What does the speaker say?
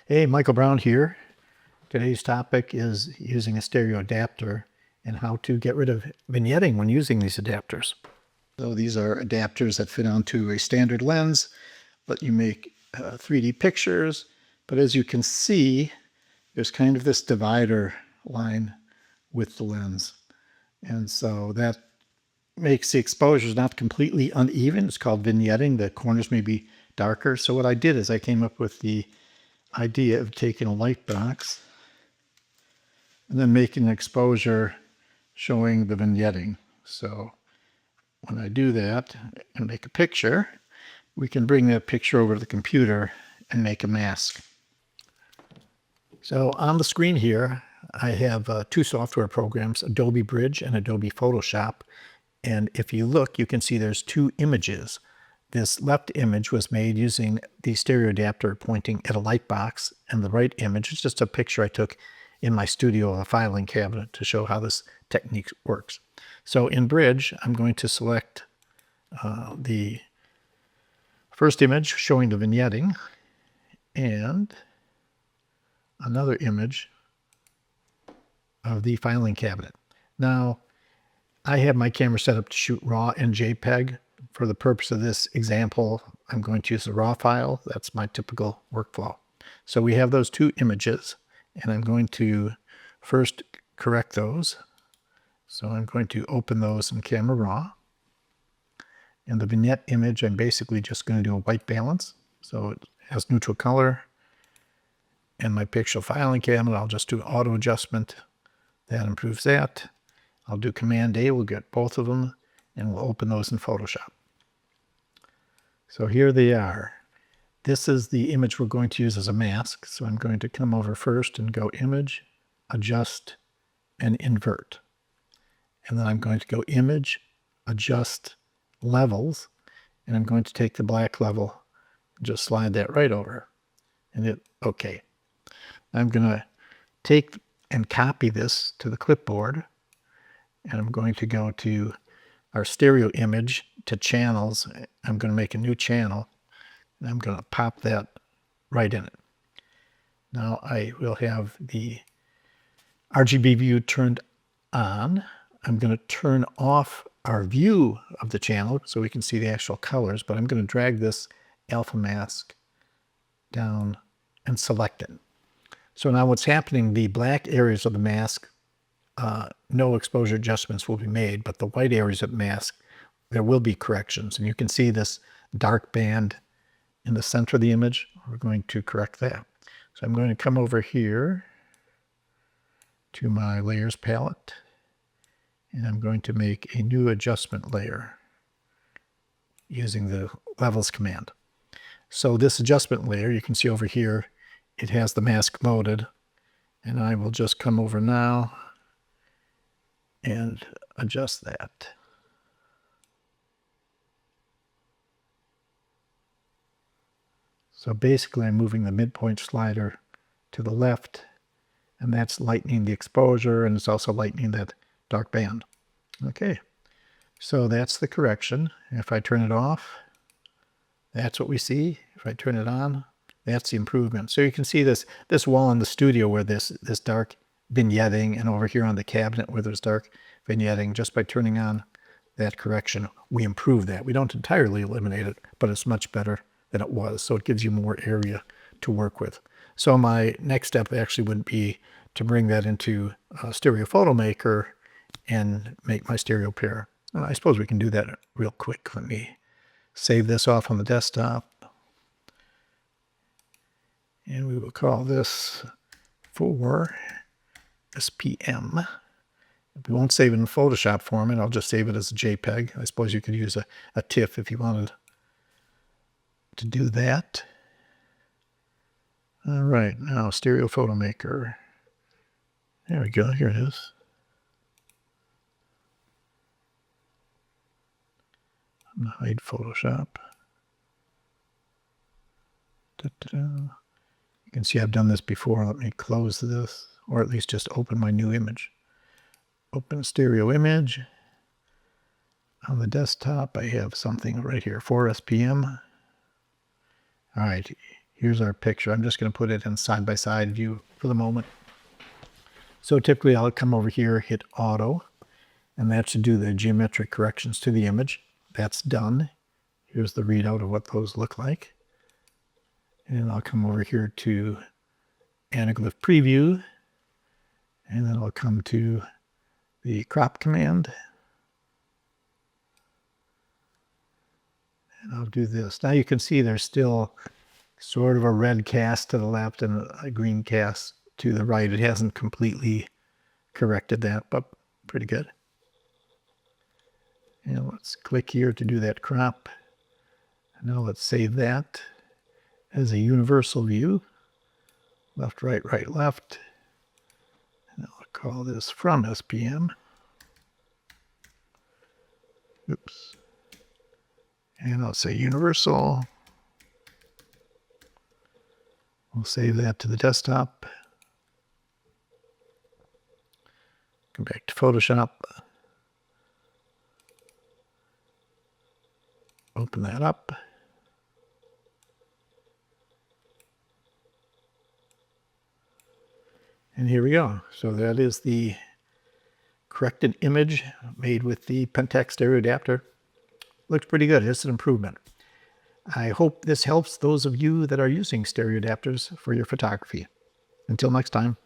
Hey, Michael Brown here. Today's topic is using a stereo adapter and how to get rid of vignetting when using these adapters. So these are adapters that fit onto a standard lens, let you make 3D pictures. But as you can see, there's kind of this divider line with the lens. And so that makes the exposures not completely uneven. It's called vignetting. The corners may be darker. So what I did is I came up with the idea of taking a light box and then making an exposure showing the vignetting. So when I do that and make a picture, we can bring that picture over to the computer and make a mask. So on the screen here, I have two software programs, Adobe Bridge and Adobe Photoshop. And if you look, you can see there's two images. This left image was made using the stereo adapter pointing at a light box, and the right image is just a picture I took in my studio of a filing cabinet to show how this technique works. So in Bridge, I'm going to select the first image showing the vignetting and another image of the filing cabinet. Now, I have my camera set up to shoot RAW and JPEG. For the purpose of this example, I'm going to use the RAW file. That's my typical workflow. So we have those two images, and I'm going to first correct those. So I'm going to open those in Camera RAW. And the vignette image, I'm basically just going to do a white balance. So it has neutral color. And my pixel filing cabinet, I'll just do auto adjustment. That improves that. I'll do Command A, we'll get both of them, and we'll open those in Photoshop. So here they are. This is the image we're going to use as a mask. So I'm going to come over first and go Image, Adjust, and Invert. And then I'm going to go Image, Adjust, Levels, and I'm going to take the black level and just slide that right over and hit OK. I'm going to take and copy this to the clipboard, and I'm going to go to our stereo image to channels. I'm going to make a new channel, and I'm going to pop that right in it. Now I will have the RGB view turned on. I'm going to turn off our view of the channel so we can see the actual colors, but I'm going to drag this alpha mask down and select it. So now what's happening, the black areas of the mask, no exposure adjustments will be made, but the white areas of the mask, there will be corrections. And you can see this dark band in the center of the image. We're going to correct that. So I'm going to come over here to my layers palette, and I'm going to make a new adjustment layer using the levels command. So this adjustment layer, you can see over here, it has the mask loaded, and I will just come over now and adjust that. So basically I'm moving the midpoint slider to the left, and that's lightening the exposure, and it's also lightening that dark band. Okay, so that's the correction. If I turn it off, that's what we see. If I turn it on, that's the improvement. So you can see this wall in the studio where this dark vignetting, and over here on the cabinet where there's dark vignetting, just by turning on that correction, we improve that. We don't entirely eliminate it, but it's much better than it was. So it gives you more area to work with. So my next step actually would be to bring that into StereoPhotoMaker and make my stereo pair. And I suppose we can do that real quick. Let me save this off on the desktop. And we will call this for SPM. We won't save it in Photoshop format. I'll just save it as a JPEG. I suppose you could use a TIFF if you wanted to do that. All right, now StereoPhotoMaker. There we go, here it is. I'm going to hide Photoshop. You can see I've done this before. Let me close this, or at least just open my new image. Open stereo image. On the desktop, I have something right here, 4 SPM. All right, Here's our picture. I'm just going to put it in side-by-side view for the moment. So typically I'll come over here, hit Auto, and that should do the geometric corrections to the image. That's done. Here's the readout of what those look like. And I'll come over here to Anaglyph Preview, and then I'll come to the crop command. And I'll do this. Now you can see there's still sort of a red cast to the left and a green cast to the right. It hasn't completely corrected that, but pretty good. And let's click here to do that crop. Now let's save that as a universal view. Left, right, right, left. And I'll call this from SPM. Oops. And I'll say universal. We'll save that to the desktop. Come back to Photoshop. Open that up. And here we go. So that is the corrected image made with the Pentax stereo adapter. Looks pretty good. It's an improvement. I hope this helps those of you that are using stereo adapters for your photography. Until next time.